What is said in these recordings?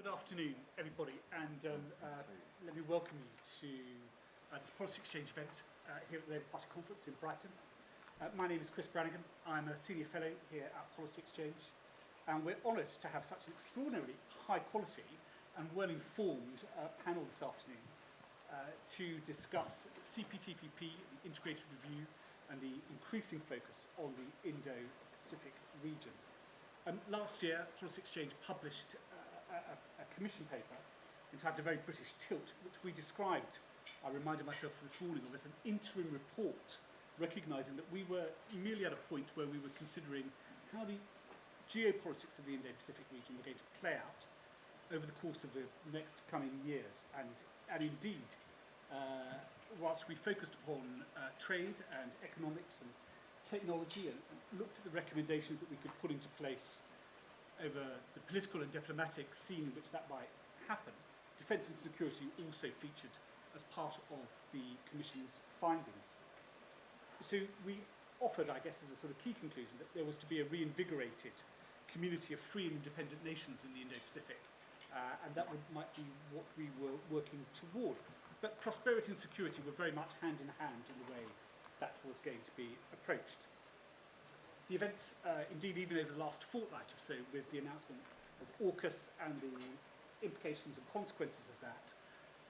Good afternoon, everybody, and let me welcome you to this policy exchange event here at the Labour Party Conference in Brighton. My name is Chris Brannigan. I'm a senior fellow here at Policy Exchange, and we're honoured to have such an extraordinarily high quality and well-informed panel this afternoon to discuss CPTPP, the integrated review, and the increasing focus on the Indo Pacific region. Last year, Policy Exchange published a commission paper entitled A Very British Tilt, which we described, I reminded myself this morning of, as an interim report, recognising that we were merely at a point where we were considering how the geopolitics of the Indo-Pacific region were going to play out over the course of the next coming years. And indeed, whilst we focused upon trade and economics and technology and looked at the recommendations that we could put into place over the political and diplomatic scene in which that might happen, defence and security also featured as part of the Commission's findings. So we offered, I guess, as a sort of key conclusion that there was to be a reinvigorated community of free and independent nations in the Indo-Pacific, and that might be what we were working toward. But prosperity and security were very much hand in hand in the way that was going to be approached. The events, indeed, even over the last fortnight or so, with the announcement of AUKUS and the implications and consequences of that,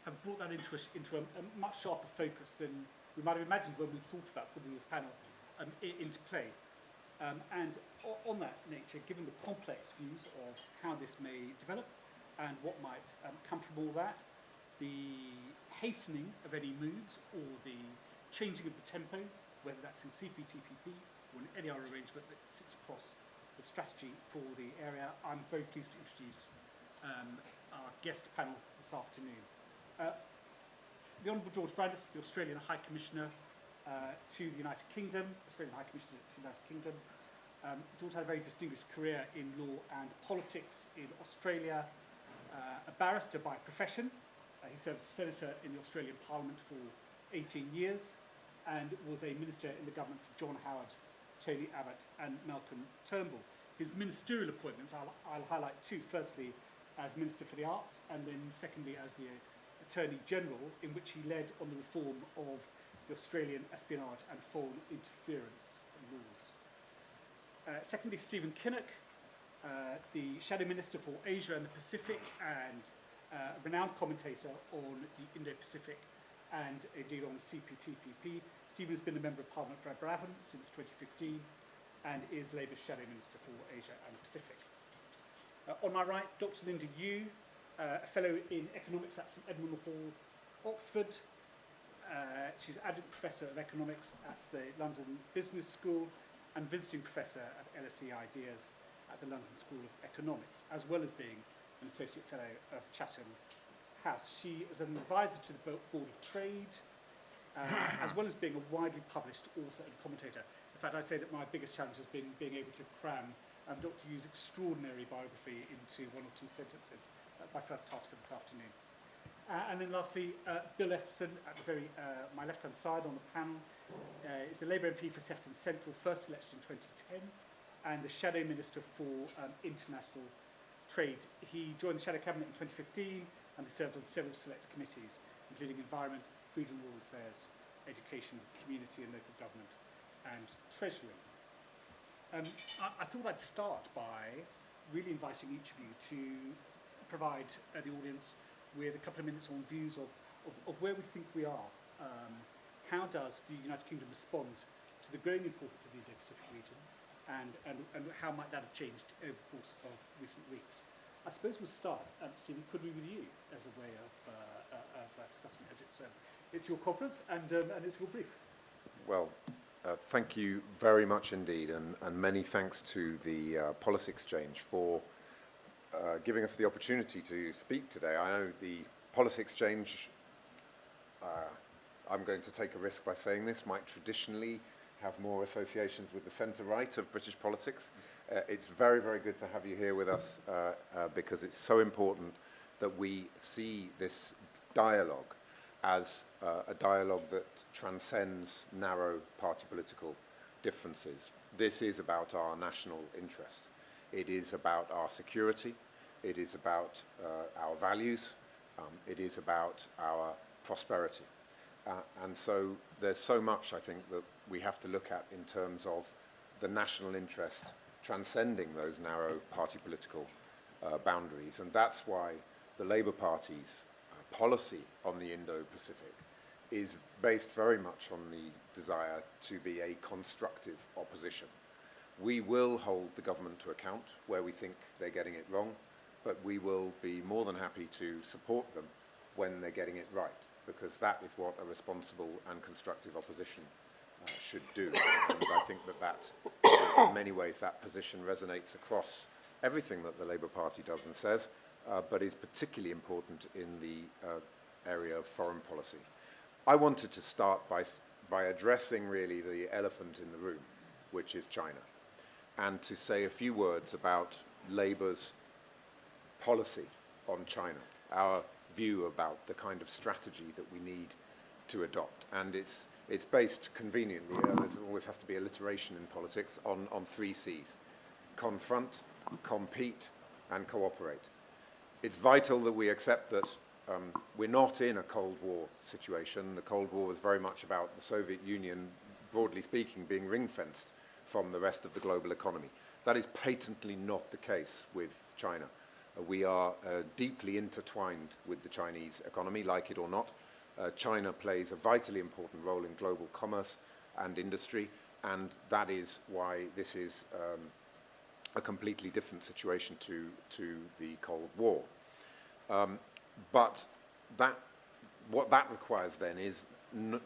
have brought that into a much sharper focus than we might have imagined when we thought about putting this panel into play. And on that nature, given the complex views of how this may develop and what might come from all that, the hastening of any moves or the changing of the tempo, whether that's in CPTPP or in any other arrangement that sits across the strategy for the area, I'm very pleased to introduce our guest panel this afternoon. The Honourable George Brandis, the Australian High Commissioner to the United Kingdom, Australian High Commissioner to the United Kingdom. George had a very distinguished career in law and politics in Australia, a barrister by profession. He served as Senator in the Australian Parliament for 18 years and was a minister in the governments of John Howard, Tony Abbott and Malcolm Turnbull. His ministerial appointments, I'll highlight two. Firstly, as Minister for the Arts, and then secondly as the Attorney General, in which he led on the reform of the Australian espionage and foreign interference laws. Secondly, Stephen Kinnock, the Shadow Minister for Asia and the Pacific and a renowned commentator on the Indo-Pacific and indeed on CPTPP. Stephen has been a Member of Parliament for Aberavon since 2015 and is Labour's Shadow Minister for Asia and the Pacific. On my right, Dr. Linda Yu, a Fellow in Economics at St Edmund Hall, Oxford. She's Adjunct Professor of Economics at the London Business School and Visiting Professor of LSE Ideas at the London School of Economics, as well as being an Associate Fellow of Chatham House. She is an advisor to the Board of Trade, as well as being a widely published author and commentator. In fact, I say that my biggest challenge has been being able to cram Dr. Yu's extraordinary biography into one or two sentences. That's my first task for this afternoon. And then lastly, Bill Esterson, at the my left-hand side on the panel, is the Labour MP for Sefton Central, first elected in 2010, and the Shadow Minister for International Trade. He joined the Shadow Cabinet in 2015 and he served on several select committees, including Environment, Food and Rural Affairs, Education, Community and Local Government, and Treasury. I thought I'd start by really inviting each of you to provide the audience with a couple of minutes on views of where we think we are. How does the United Kingdom respond to the growing importance of the Indo-Pacific region, and how might that have changed over the course of recent weeks? I suppose we'll start, Stephen, could we with you as a way of discussing it, as it's your conference and it's your brief. Well, thank you very much indeed, and many thanks to the Policy Exchange for giving us the opportunity to speak today. I know the Policy Exchange, I'm going to take a risk by saying this, might traditionally have more associations with the centre-right of British politics. It's very, very good to have you here with us because it's so important that we see this dialogue as a dialogue that transcends narrow party political differences. This is about our national interest. It is about our security. it is about our values, it is about our prosperity. And so there's so much, I think, that we have to look at in terms of the national interest transcending those narrow party political boundaries. And that's why the Labour Party's policy on the Indo Pacific is based very much on the desire to be a constructive opposition. We will hold the government to account where we think they're getting it wrong, but we will be more than happy to support them when they're getting it right, because that is what a responsible and constructive opposition should do. And I think that in many ways, that position resonates across everything that the Labour Party does and says, but is particularly important in the area of foreign policy. I wanted to start by addressing really the elephant in the room, which is China, and to say a few words about Labour's policy on China, our view about the kind of strategy that we need to adopt. And it's based conveniently, there always has to be alliteration in politics, on three C's: confront, compete, and cooperate. It's vital that we accept that we're not in a Cold War situation. The Cold War was very much about the Soviet Union, broadly speaking, being ring-fenced from the rest of the global economy. That is patently not the case with China. We are deeply intertwined with the Chinese economy, like it or not. China plays a vitally important role in global commerce and industry, and that is why this is a completely different situation to the Cold War. But what that requires then is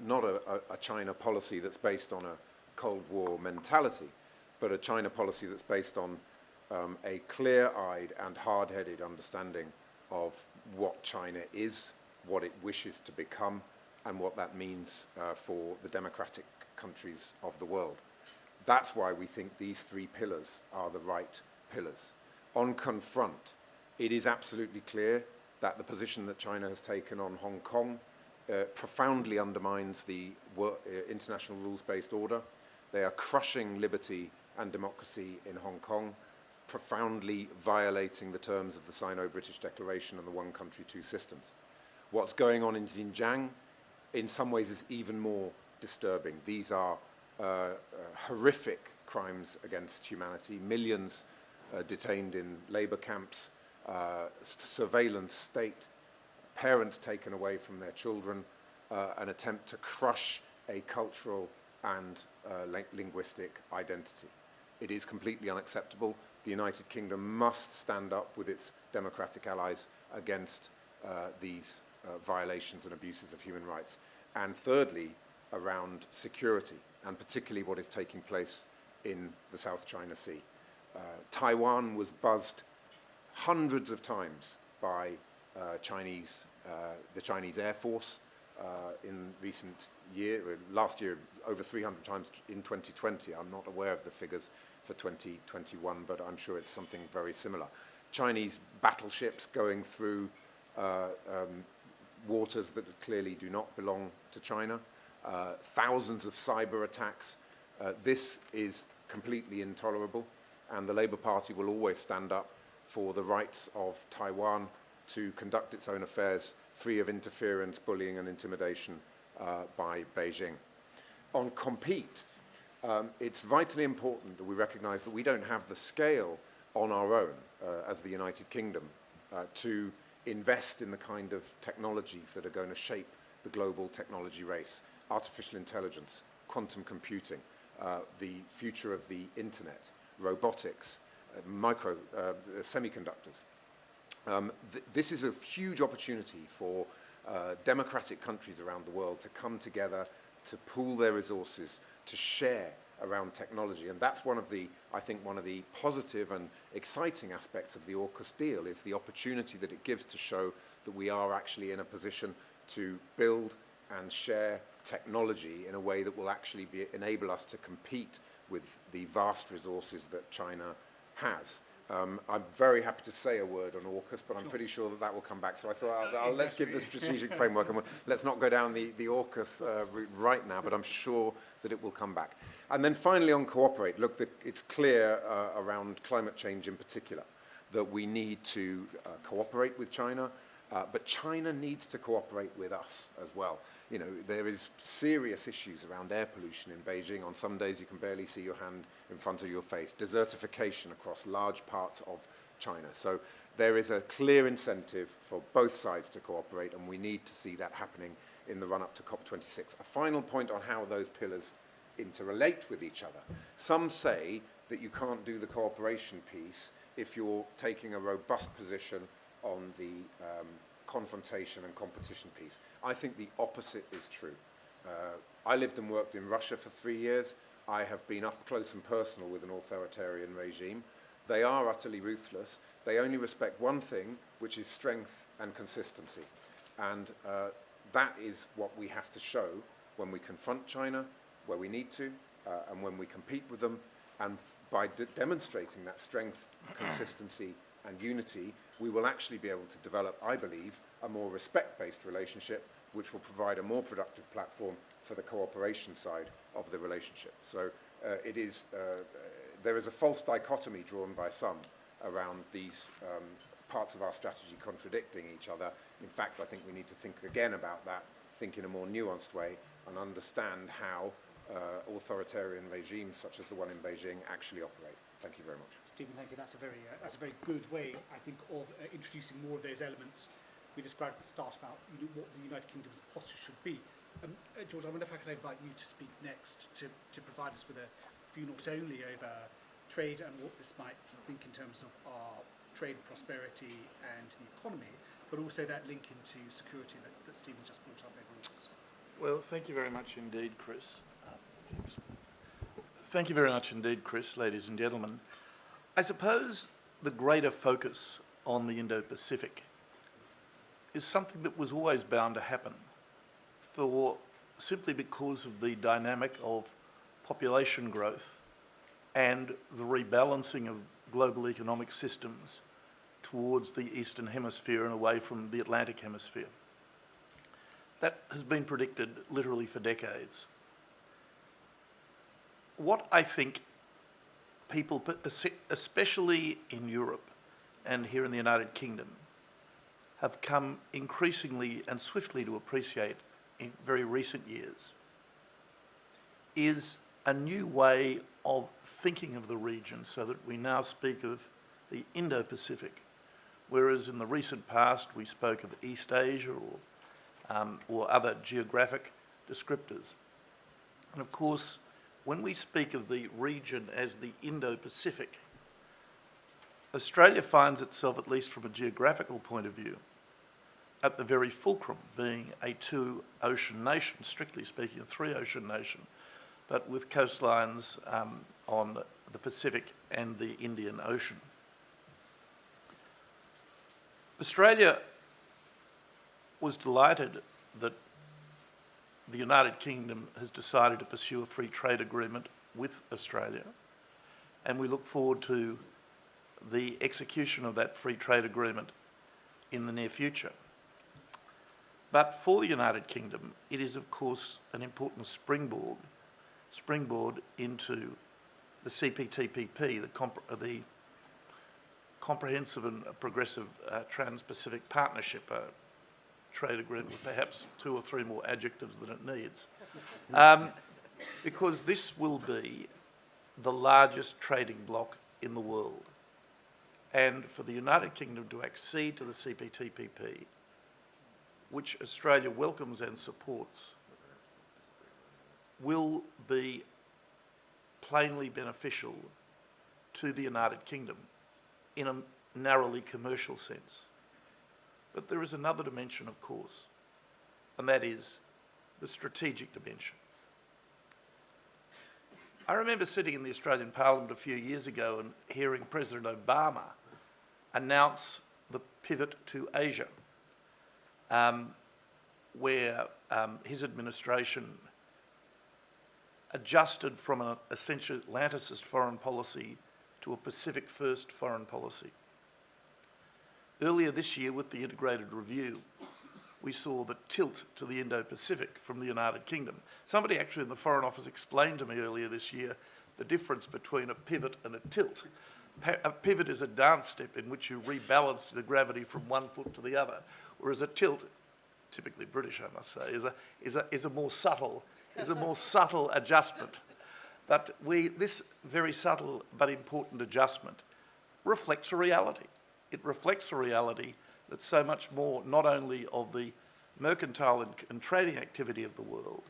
not a China policy that's based on a Cold War mentality, but a China policy that's based on a clear-eyed and hard-headed understanding of what China is, what it wishes to become, and what that means for the democratic countries of the world. That's why we think these three pillars are the right pillars. On confront, it is absolutely clear that the position that China has taken on Hong Kong profoundly undermines the international rules-based order. They are crushing liberty and democracy in Hong Kong, profoundly violating the terms of the Sino-British Declaration and the one country, two systems. What's going on in Xinjiang, in some ways, is even more disturbing. These are horrific crimes against humanity, millions detained in labor camps, surveillance state, parents taken away from their children, an attempt to crush a cultural and linguistic identity. It is completely unacceptable. The United Kingdom must stand up with its democratic allies against these violations and abuses of human rights. And thirdly, around security, and particularly what is taking place in the South China Sea. Taiwan was buzzed hundreds of times by the Chinese Air Force in recent year. Last year, over 300 times in 2020. I'm not aware of the figures for 2021, but I'm sure it's something very similar. Chinese battleships going through waters that clearly do not belong to China. Thousands of cyber attacks. This is completely intolerable, and the Labour Party will always stand up for the rights of Taiwan to conduct its own affairs free of interference, bullying, and intimidation by Beijing. On compete, it's vitally important that we recognise that we don't have the scale on our own as the United Kingdom to invest in the kind of technologies that are going to shape the global technology race: artificial intelligence, quantum computing, the future of the internet, robotics, semiconductors. This is a huge opportunity for democratic countries around the world to come together, to pool their resources, to share around technology. And that's I think one of the positive and exciting aspects of the AUKUS deal, is the opportunity that it gives to show that we are actually in a position to build and share technology in a way that will actually enable us to compete with the vast resources that China has. I'm very happy to say a word on AUKUS, but I'm pretty sure that will come back. So I thought let's give the strategic framework, and let's not go down the AUKUS route right now, but I'm sure that it will come back. And then finally on cooperate, look, it's clear around climate change in particular that we need to cooperate with China, but China needs to cooperate with us as well. You know, there is serious issues around air pollution in Beijing. On some days you can barely see your hand in front of your face. Desertification across large parts of China. So there is a clear incentive for both sides to cooperate, and we need to see that happening in the run-up to COP26. A final point on how those pillars interrelate with each other. Some say that you can't do the cooperation piece if you're taking a robust position on the confrontation and competition piece. I think the opposite is true. I lived and worked in Russia for 3 years. I have been up close and personal with an authoritarian regime. They are utterly ruthless. They only respect one thing, which is strength and consistency. And that is what we have to show when we confront China, where we need to, and when we compete with them. And by demonstrating that strength, consistency, and unity, we will actually be able to develop, I believe, a more respect-based relationship, which will provide a more productive platform for the cooperation side of the relationship. So there is a false dichotomy drawn by some around these parts of our strategy contradicting each other. In fact, I think we need to think again about that, think in a more nuanced way, and understand how authoritarian regimes such as the one in Beijing actually operate. Thank you very much. Stephen, thank you. That's a very good way, I think, of introducing more of those elements we described at the start about what the United Kingdom's posture should be. George, I wonder if I could invite you to speak next to provide us with a view not only over trade and what this might think in terms of our trade prosperity and the economy, but also that link into security that Stephen just brought up over all this. Well, thank you very much indeed, Chris. Thank you very much indeed, Chris, ladies and gentlemen. I suppose the greater focus on the Indo Pacific is something that was always bound to happen, simply because of the dynamic of population growth and the rebalancing of global economic systems towards the Eastern Hemisphere and away from the Atlantic Hemisphere. That has been predicted literally for decades. What I think people, especially in Europe and here in the United Kingdom, have come increasingly and swiftly to appreciate in very recent years is a new way of thinking of the region, so that we now speak of the Indo-Pacific, whereas in the recent past we spoke of East Asia or other geographic descriptors. And of course, when we speak of the region as the Indo-Pacific, Australia finds itself, at least from a geographical point of view, at the very fulcrum, being a two-ocean nation, strictly speaking, a three-ocean nation, but with coastlines on the Pacific and the Indian Ocean. Australia was delighted that the United Kingdom has decided to pursue a free trade agreement with Australia, and we look forward to the execution of that free trade agreement in the near future. But for the United Kingdom, it is of course an important springboard into the CPTPP, the Comprehensive and Progressive Trans-Pacific Partnership, trade agreement with perhaps 2 or 3 more adjectives than it needs. Because this will be the largest trading bloc in the world. And for the United Kingdom to accede to the CPTPP, which Australia welcomes and supports, will be plainly beneficial to the United Kingdom in a narrowly commercial sense. But there is another dimension, of course, and that is the strategic dimension. I remember sitting in the Australian Parliament a few years ago and hearing President Obama announce the pivot to Asia, where his administration adjusted from an essentially Atlanticist foreign policy to a Pacific-first foreign policy. Earlier this year, with the integrated review, we saw the tilt to the Indo-Pacific from the United Kingdom. Somebody actually in the Foreign Office explained to me earlier this year the difference between a pivot and a tilt. A pivot is a dance step in which you rebalance the gravity from one foot to the other, whereas a tilt, typically British, I must say, is a more subtle adjustment. But this very subtle but important adjustment reflects a reality. It reflects a reality that so much more, not only of the mercantile and trading activity of the world,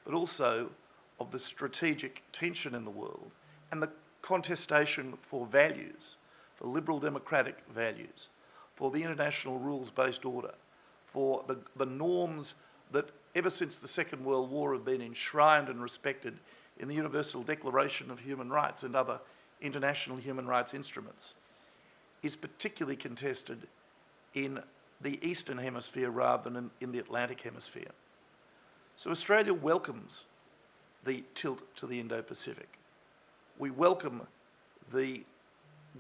but also of the strategic tension in the world and the contestation for values, for liberal democratic values, for the international rules-based order, for the norms that ever since the Second World War have been enshrined and respected in the Universal Declaration of Human Rights and other international human rights instruments, is particularly contested in the Eastern Hemisphere rather than in the Atlantic Hemisphere. So Australia welcomes the tilt to the Indo Pacific. We welcome the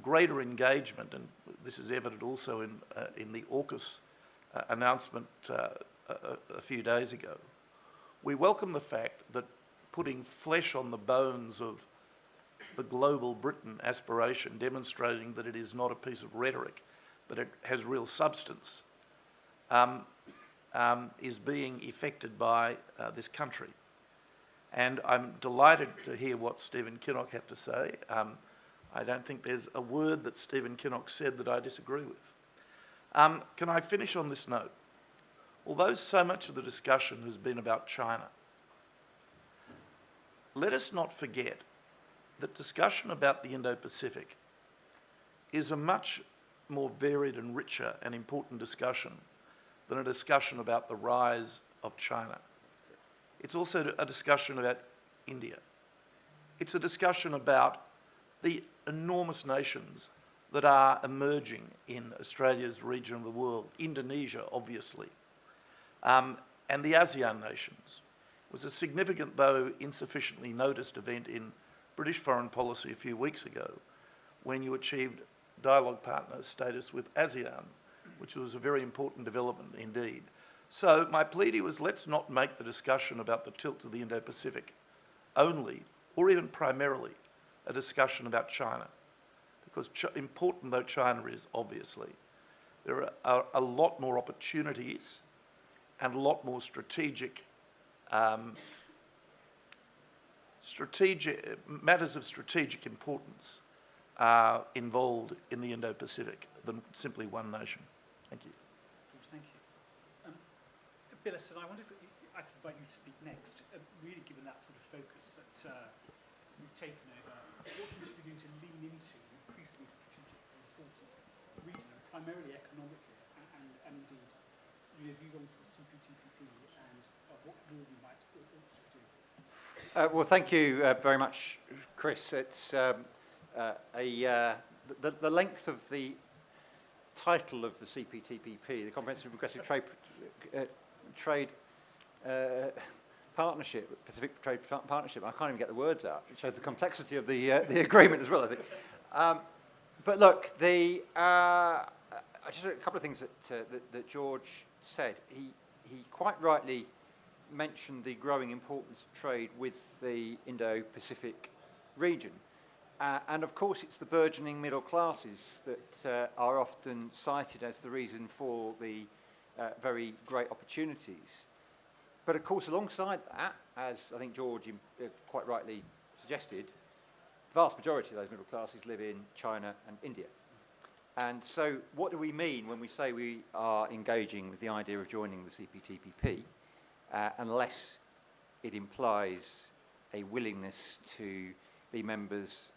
greater engagement, and this is evident also in the AUKUS announcement a few days ago. We welcome the fact that putting flesh on the bones of the global Britain aspiration, demonstrating that it is not a piece of rhetoric, but it has real substance, is being effected by this country. And I'm delighted to hear what Stephen Kinnock had to say. I don't think there's a word that Stephen Kinnock said that I disagree with. Can I finish on this note? Although so much of the discussion has been about China, let us not forget that discussion about the Indo-Pacific is a much more varied and richer and important discussion than a discussion about the rise of China. It's also a discussion about India. It's a discussion about the enormous nations that are emerging in Australia's region of the world, Indonesia, obviously, and the ASEAN nations. It was a significant, though insufficiently noticed, event in British foreign policy a few weeks ago when you achieved dialogue partner status with ASEAN, which was a very important development indeed. So my plea was, let's not make the discussion about the tilt to the Indo-Pacific only, or even primarily, a discussion about China. Because important though China is, obviously, there are a lot more opportunities and a lot more strategic matters of strategic importance are involved in the Indo-Pacific than simply one nation. Thank you. Thank you. Bill Esterson, I wonder if I could invite you to speak next, really given that sort of focus that we've taken over, what we should be doing to lean into increasingly strategic and important region, primarily economically, and indeed your views on sort of CPTPP and what more we might or should be doing. Well, thank you very much, Chris. It's the length of the title of the CPTPP, the Comprehensive Progressive Trade Partnership, Pacific Trade Partnership. I can't even get the words out. It shows the complexity of the agreement as well, I think. But look, just a couple of things that George said. He quite rightly mentioned the growing importance of trade with the Indo-Pacific region. And of course, it's the burgeoning middle classes that are often cited as the reason for the very great opportunities. But of course, alongside that, as I think George quite rightly suggested, the vast majority of those middle classes live in China and India. And so what do we mean when we say we are engaging with the idea of joining the CPTPP, unless it implies a willingness to be members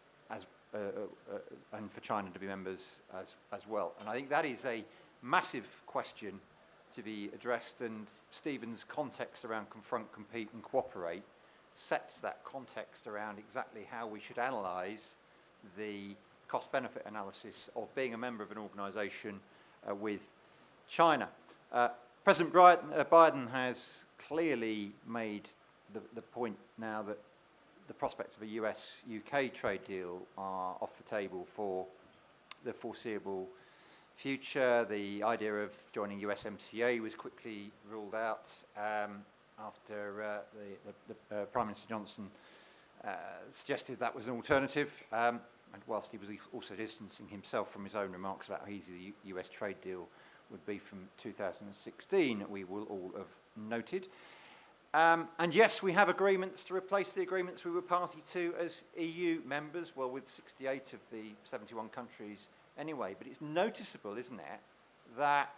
and for China to be members as well? And I think that is a massive question to be addressed, and Stephen's context around confront, compete and cooperate sets that context around exactly how we should analyse the cost-benefit analysis of being a member of an organisation with China. President Biden has clearly made the point now that the prospects of a US-UK trade deal are off the table for the foreseeable future. The idea of joining USMCA was quickly ruled out after Prime Minister Johnson suggested that was an alternative. and whilst he was also distancing himself from his own remarks about how easy the US trade deal would be from 2016, we will all have noted. And yes, we have agreements to replace the agreements we were party to as EU members, well, with 68 of the 71 countries anyway. But it's noticeable, isn't it, that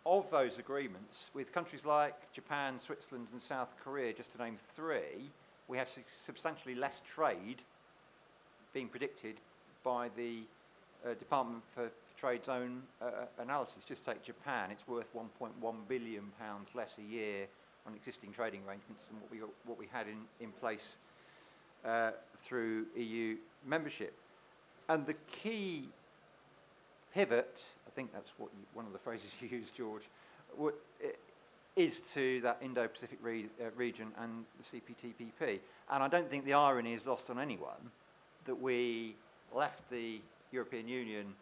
of those agreements, with countries like Japan, Switzerland and South Korea, just to name three, we have substantially less trade being predicted by the Department for Trade's own analysis. Just take Japan, it's worth £1.1 billion less a year on existing trading arrangements than what we had in place through EU membership. And the key pivot, I think that's what one of the phrases you used, George, is to that Indo Pacific region and the CPTPP. And I don't think the irony is lost on anyone that we left the European Union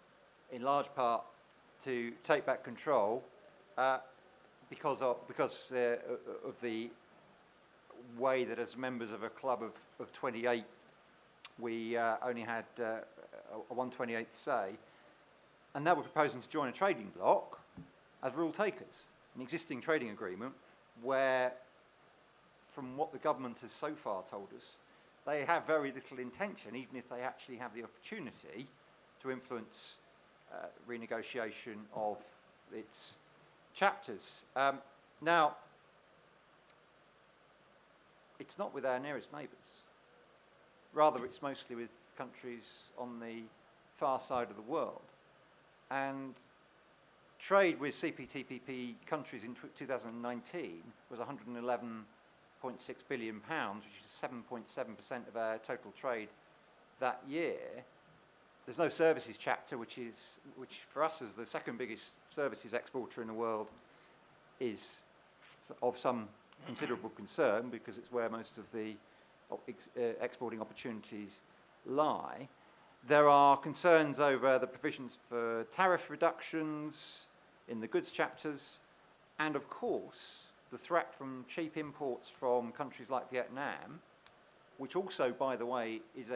in large part to take back control because of the way that as members of a club of 28 we only had a 1/28th say, and now we're proposing to join a trading bloc as rule takers, an existing trading agreement where, from what the government has so far told us, they have very little intention, even if they actually have the opportunity, to influence renegotiation of its chapters. Now, it's not with our nearest neighbours. Rather, it's mostly with countries on the far side of the world. And trade with CPTPP countries in 2019 was £111.6 billion, which is 7.7% of our total trade that year. There's no services chapter, which for us as the second biggest services exporter in the world is of some considerable concern, because it's where most of the exporting opportunities lie. There are concerns over the provisions for tariff reductions in the goods chapters, and of course the threat from cheap imports from countries like Vietnam, which also, by the way, is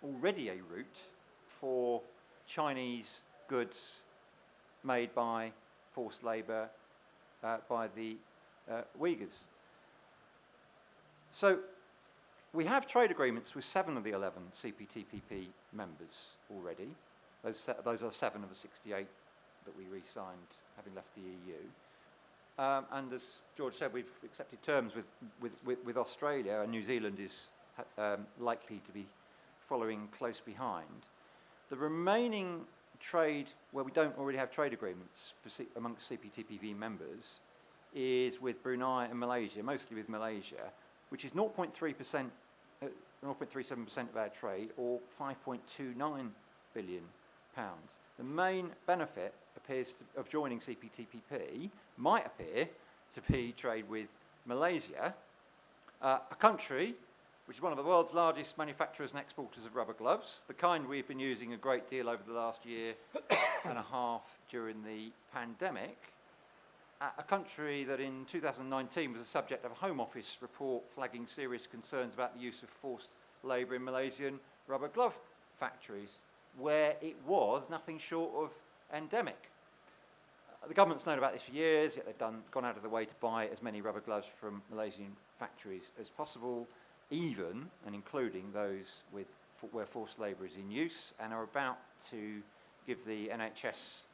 already a route for Chinese goods made by forced labour by the Uyghurs. So we have trade agreements with 7 of the 11 CPTPP members already. Those are 7 of the 68 that we re-signed having left the EU. And as George said, we've accepted terms with Australia, and New Zealand is likely to be following close behind. The remaining trade, where we don't already have trade agreements amongst CPTPP members, is with Brunei and Malaysia, mostly with Malaysia, which is 0.37% of our trade, or £5.29 billion. The main benefit of joining CPTPP might appear to be trade with Malaysia, a country which is one of the world's largest manufacturers and exporters of rubber gloves, the kind we've been using a great deal over the last year and a half during the pandemic, a country that in 2019 was the subject of a Home Office report flagging serious concerns about the use of forced labour in Malaysian rubber glove factories, where it was nothing short of endemic. The government's known about this for years, yet they've gone out of the way to buy as many rubber gloves from Malaysian factories as possible, even and including those where forced labour is in use, and are about to give the NHS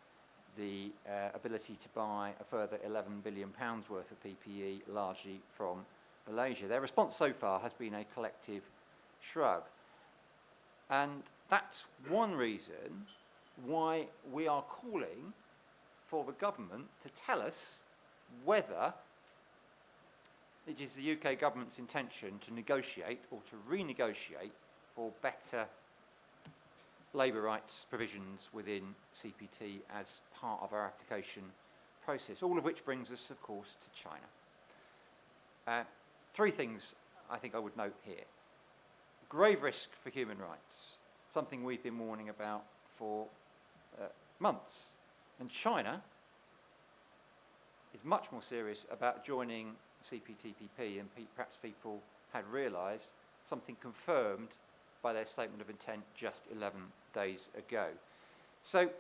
the ability to buy a further £11 billion worth of PPE, largely from Malaysia. Their response so far has been a collective shrug. And that's one reason why we are calling for the government to tell us whether it is the UK government's intention to negotiate or to renegotiate for better labour rights provisions within CPT as part of our application process, all of which brings us, of course, to China. 3 things I think I would note here. Grave risk for human rights, something we've been warning about for months. And China is much more serious about joining CPTPP than perhaps people had realised, something confirmed by their statement of intent just 11 days ago. So,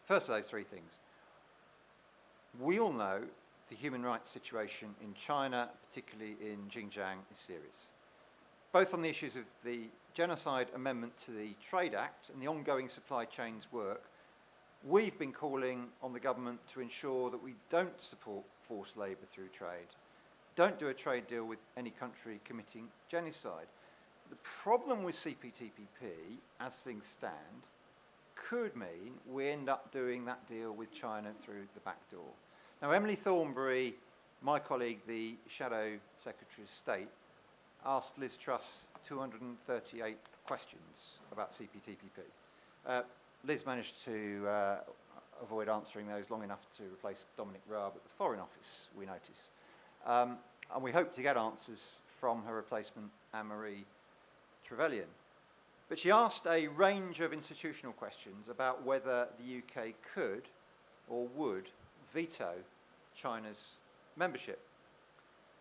first of those three things. We all know the human rights situation in China, particularly in Xinjiang, is serious. Both on the issues of the genocide amendment to the Trade Act and the ongoing supply chains work, we've been calling on the government to ensure that we don't support forced labour through trade, don't do a trade deal with any country committing genocide. The problem with CPTPP, as things stand, could mean we end up doing that deal with China through the back door. Now, Emily Thornberry, my colleague, the Shadow Secretary of State, asked Liz Truss 238 questions about CPTPP. Liz managed to avoid answering those long enough to replace Dominic Raab at the Foreign Office, we notice. And we hope to get answers from her replacement, Anne-Marie Trevelyan. But she asked a range of institutional questions about whether the UK could or would veto China's membership.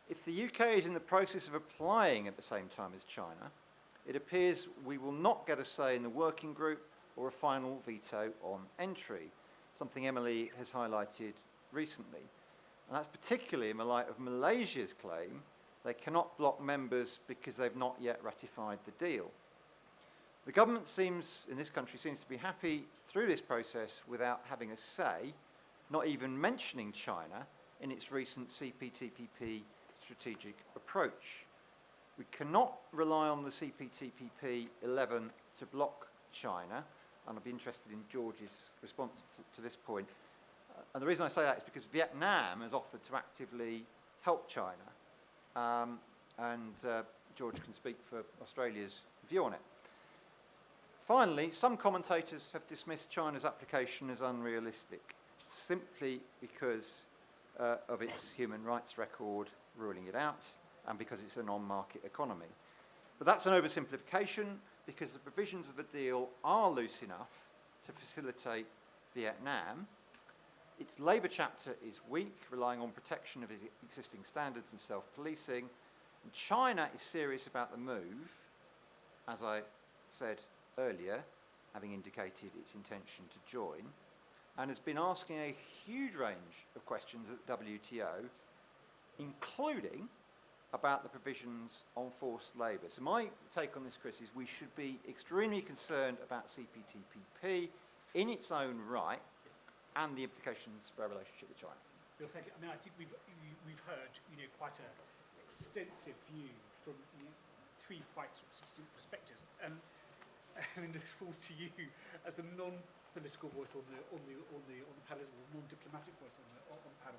If the UK is in the process of applying at the same time as China, it appears we will not get a say in the working group or a final veto on entry, something Emily has highlighted recently. And that's particularly in the light of Malaysia's claim they cannot block members because they've not yet ratified the deal. The government in this country seems to be happy through this process without having a say, not even mentioning China in its recent CPTPP strategic approach. We cannot rely on the CPTPP 11 to block China, and I'd be interested in George's response to this point. And the reason I say that is because Vietnam has offered to actively help China, and George can speak for Australia's view on it. Finally, some commentators have dismissed China's application as unrealistic, simply because of its human rights record ruling it out, and because it's a non-market economy. But that's an oversimplification, because the provisions of the deal are loose enough to facilitate Vietnam. Its labour chapter is weak, relying on protection of existing standards and self-policing. And China is serious about the move, as I said earlier, having indicated its intention to join, and has been asking a huge range of questions at the WTO, including about the provisions on forced labour. So my take on this, Chris, is we should be extremely concerned about CPTPP in its own right and the implications for our relationship with China. Bill, thank you. I mean, I think we've heard quite an extensive view from three quite distinct perspectives. And this falls to you as the non-political voice on the panel, as well, non-diplomatic voice on the panel,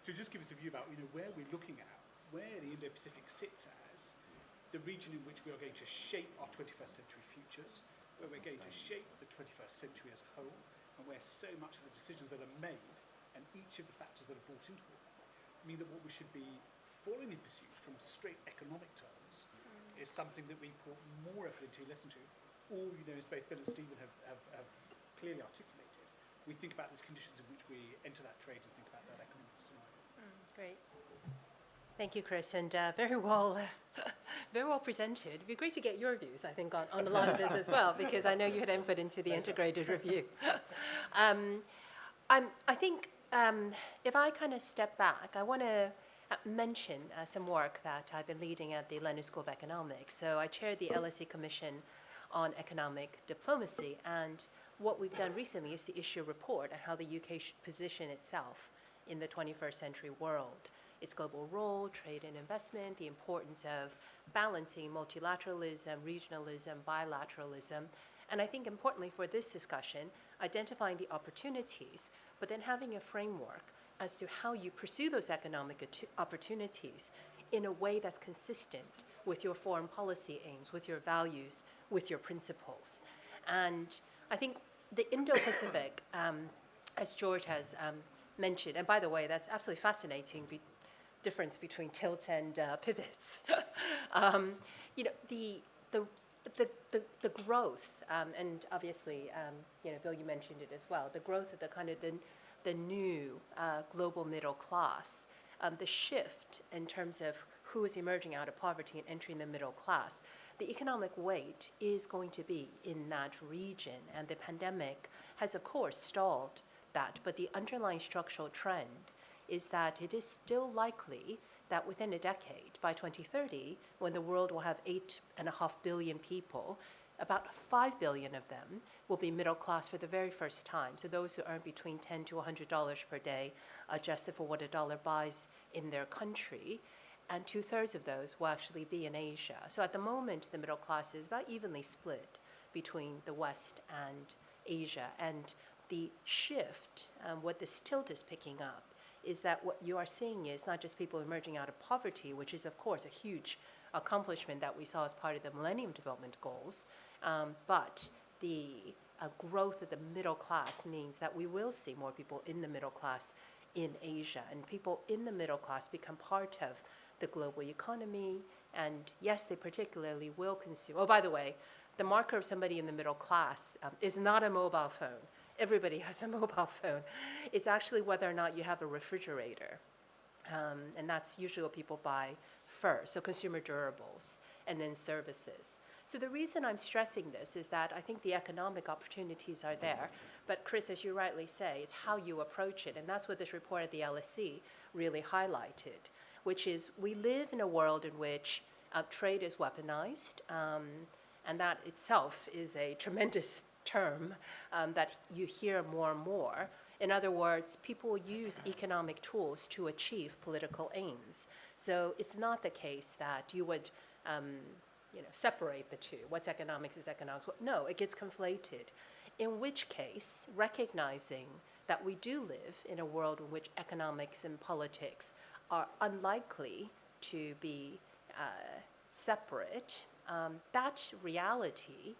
to just give us a view about where we're looking at, where the Indo Pacific sits as the region in which we are going to shape our 21st century futures, where we're going to shape the 21st century as a whole, and where so much of the decisions that are made and each of the factors that are brought into it mean that what we should be falling in pursuit from straight economic terms is something that we put more effort into, listen to, or as both Bill and Stephen have clearly articulated, we think about these conditions in which we enter that trade and think about that economic scenario. Great. Thank you, Chris, and very well presented. It'd be great to get your views, I think, on a lot of this as well, because I know you had input into the integrated review. I think if I kind of step back, I want to mention some work that I've been leading at the London School of Economics. So I chair the LSE Commission on Economic Diplomacy, and what we've done recently is to issue a report on how the UK should position itself in the 21st century world. Its global role, trade and investment, the importance of balancing multilateralism, regionalism, bilateralism, and I think importantly for this discussion, identifying the opportunities, but then having a framework as to how you pursue those economic opportunities in a way that's consistent with your foreign policy aims, with your values, with your principles. And I think the Indo Pacific, as George has mentioned, and by the way, that's absolutely fascinating, difference between tilts and pivots. The growth, and obviously, Bill, you mentioned it as well, the growth of the kind of the new global middle class, the shift in terms of who is emerging out of poverty and entering the middle class, the economic weight is going to be in that region. And the pandemic has, of course, stalled that. But the underlying structural trend is that it is still likely that within a decade, by 2030, when the world will have 8.5 billion people, about 5 billion of them will be middle class for the very first time. So those who earn between $10 to $100 per day, adjusted for what a dollar buys in their country. And 2/3 of those will actually be in Asia. So at the moment, the middle class is about evenly split between the West and Asia. And the shift, what this tilt is picking up, is that what you are seeing is not just people emerging out of poverty, which is, of course, a huge accomplishment that we saw as part of the Millennium Development Goals, but the growth of the middle class means that we will see more people in the middle class in Asia, and people in the middle class become part of the global economy, and yes, they particularly will consume. Oh, by the way, the marker of somebody in the middle class is not a mobile phone. Everybody has a mobile phone. It's actually whether or not you have a refrigerator. And that's usually what people buy first, so consumer durables, and then services. So the reason I'm stressing this is that I think the economic opportunities are there, but Chris, as you rightly say, it's how you approach it, and that's what this report at the LSE really highlighted, which is we live in a world in which trade is weaponized, and that itself is a tremendous term that you hear more and more. In other words, people use economic tools to achieve political aims. So it's not the case that you would separate the two. What's economics is economics. No, it gets conflated. In which case, recognizing that we do live in a world in which economics and politics are unlikely to be separate, that reality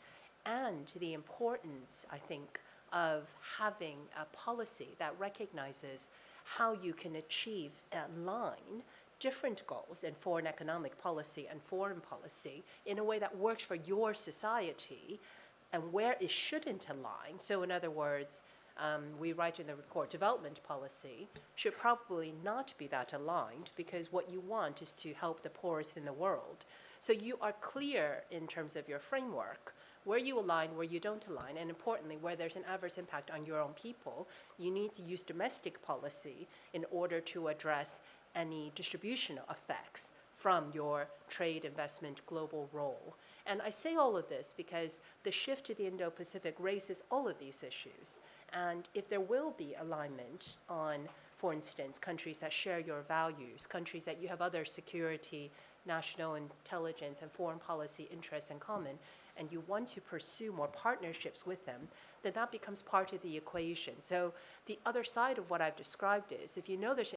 and the importance, I think, of having a policy that recognizes how you can achieve align different goals in foreign economic policy and foreign policy in a way that works for your society and where it shouldn't align. So in other words, we write in the report, development policy should probably not be that aligned because what you want is to help the poorest in the world. So you are clear in terms of your framework, where you align, where you don't align, and importantly, where there's an adverse impact on your own people, you need to use domestic policy in order to address any distributional effects from your trade, investment, global role. And I say all of this because the shift to the Indo Pacific raises all of these issues. And if there will be alignment on, for instance, countries that share your values, countries that you have other security, national intelligence, and foreign policy interests in common, and you want to pursue more partnerships with them, then that becomes part of the equation. So the other side of what I've described is, if you know there's